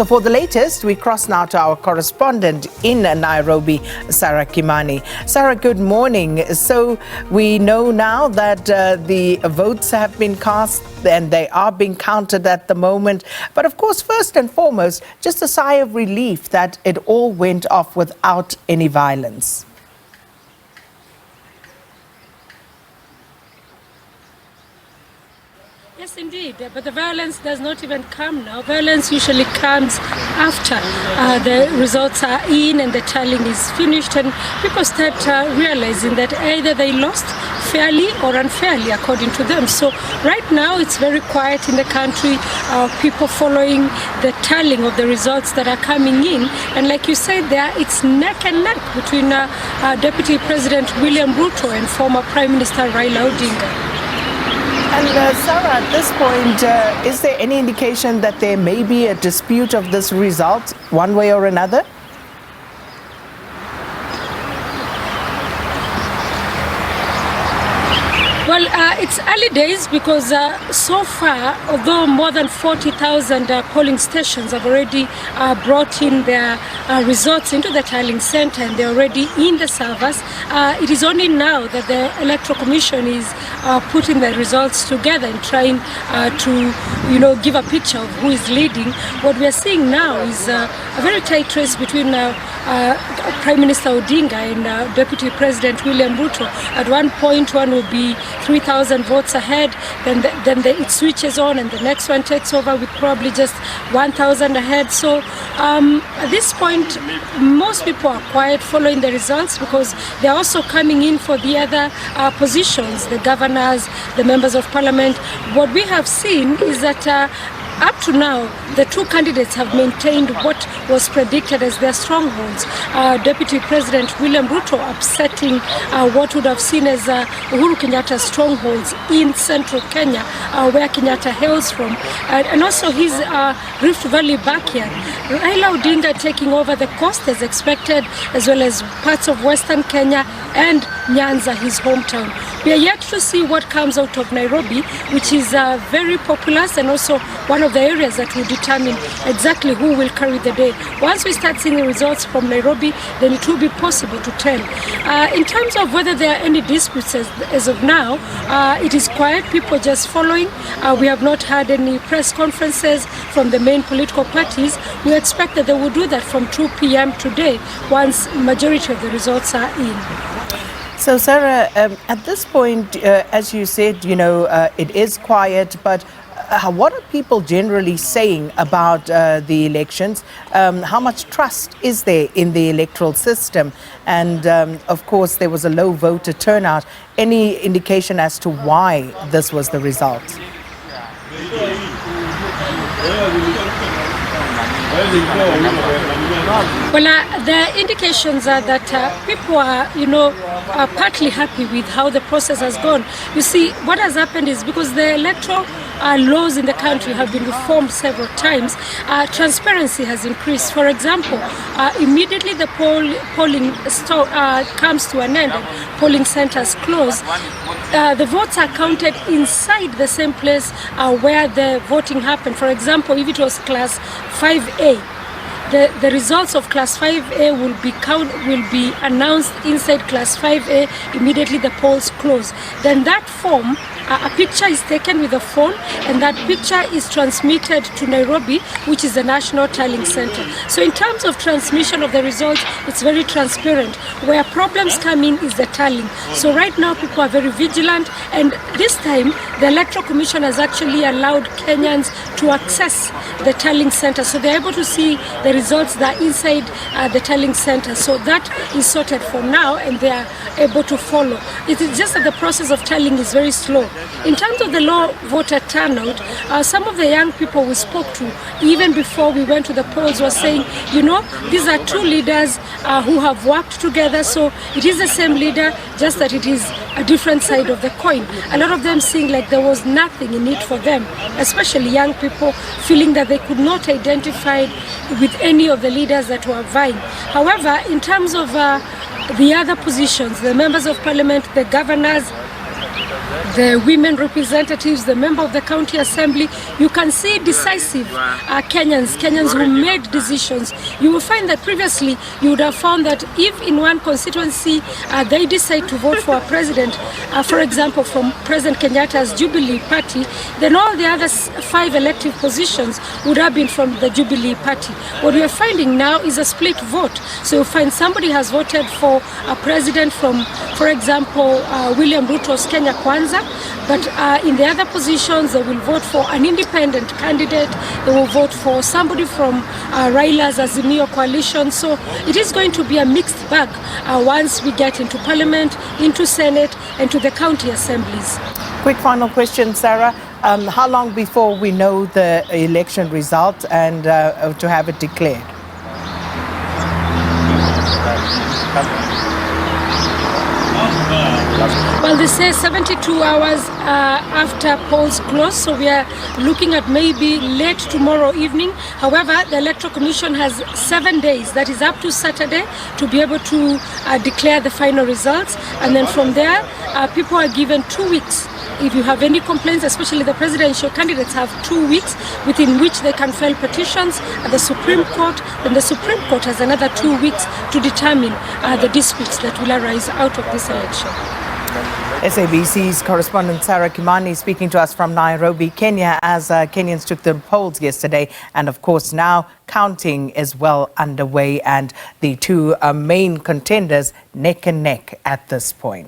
So for the latest, we cross now to our correspondent in Nairobi, Sarah Kimani. Sarah, good morning. So we know now that the votes have been cast and they are being counted at the moment. But of course, first and foremost, just a sigh of relief that it all went off without any violence. Yes, indeed, but the violence does not even come now. Violence usually comes after the results are in and the tallying is finished, and people start realizing that either they lost fairly or unfairly according to them. So right now it's very quiet in the country, people following the tallying of the results that are coming in, and like you said there, it's neck and neck between Deputy President William Ruto and former Prime Minister Raila Odinga. And Sarah, at this point, is there any indication that there may be a dispute of this result one way or another? Well, it's early days because so far, although more than 40,000 polling stations have already brought in their results into the tallying center and they're already in the servers, it is only now that the Electoral Commission is putting the results together and trying to, give a picture of who is leading. What we are seeing now is a very tight race between Prime Minister Odinga and Deputy President William Ruto. At one point, one will be 3,000 votes ahead, then it switches on and the next one takes over with probably just 1,000 ahead. So at this point, most people are quiet following the results because they're also coming in for the other positions, the governors, the members of parliament. What we have seen is that up to now, the two candidates have maintained what was predicted as their strongholds. Deputy President William Ruto upsetting what would have seen as Uhuru Kenyatta's strongholds in central Kenya, where Kenyatta hails from, and also his Rift Valley backyard. Raila Odinga taking over the coast as expected, as well as parts of western Kenya and Nyanza, his hometown. We are yet to see what comes out of Nairobi, which is very populous and also one of the areas that will determine exactly who will carry the day. Once we start seeing the results from Nairobi, then it will be possible to tell. In terms of whether there are any disputes as of now, it is quiet, people just following. We have not had any press conferences from the main political parties. We expect that they will do that from 2 p.m. today once majority of the results are in. So, Sarah, at this point, as you said, it is quiet, but what are people generally saying about the elections? How much trust is there in the electoral system? And, of course, there was a low voter turnout. Any indication as to why this was the result? Well, the indications are that people are, partly happy with how the process has gone. You see, what has happened is because the electoral laws in the country have been reformed several times, transparency has increased. For example, immediately the polling comes to an end and polling centers close, the votes are counted inside the same place where the voting happened. For example, if it was Class 5A, the results of Class 5A will be announced inside Class 5A immediately the polls close. Then that form, a picture is taken with a phone, and that picture is transmitted to Nairobi, which is the national tallying center. So in terms of transmission of the results, it's very transparent. Where problems come in is the tallying. So right now people are very vigilant, and this time the Electoral Commission has actually allowed Kenyans to access the tallying center. So they're able to see the results that are inside the tallying center. So that is sorted for now, and they are able to follow. It is just that the process of tallying is very slow. In terms of the low voter turnout, some of the young people we spoke to, even before we went to the polls, were saying, these are two leaders who have worked together, so it is the same leader, just that it is a different side of the coin. A lot of them seeing like there was nothing in it for them, especially young people feeling that they could not identify with any of the leaders that were vying. However, in terms of the other positions, the members of parliament, the governors, the women representatives, the member of the county assembly. You can see decisive Kenyans who made decisions. You will find that previously you would have found that if in one constituency they decide to vote for a president, for example, from President Kenyatta's Jubilee Party, then all the other 5 elective positions would have been from the Jubilee Party. What we are finding now is a split vote. So you find somebody has voted for a president from, for example, William Ruto's Kenya Kwanza, but in the other positions they will vote for an independent candidate. They will vote for somebody from Raila's Azimio coalition. So it is going to be a mixed bag once we get into Parliament, into Senate, and to the county assemblies. Quick final question, Sarah. How long before we know the election result and to have it declared? Well, they say 72 hours after polls close, so we are looking at maybe late tomorrow evening. However, the Electoral Commission has 7 days, that is up to Saturday, to be able to declare the final results. And then from there, people are given 2 weeks. If you have any complaints, especially the presidential candidates have 2 weeks within which they can file petitions at the Supreme Court. Then the Supreme Court has another 2 weeks to determine the disputes that will arise out of this election. SABC's correspondent Sarah Kimani speaking to us from Nairobi, Kenya, as Kenyans took the polls yesterday. And of course, now counting is well underway and the two main contenders neck and neck at this point.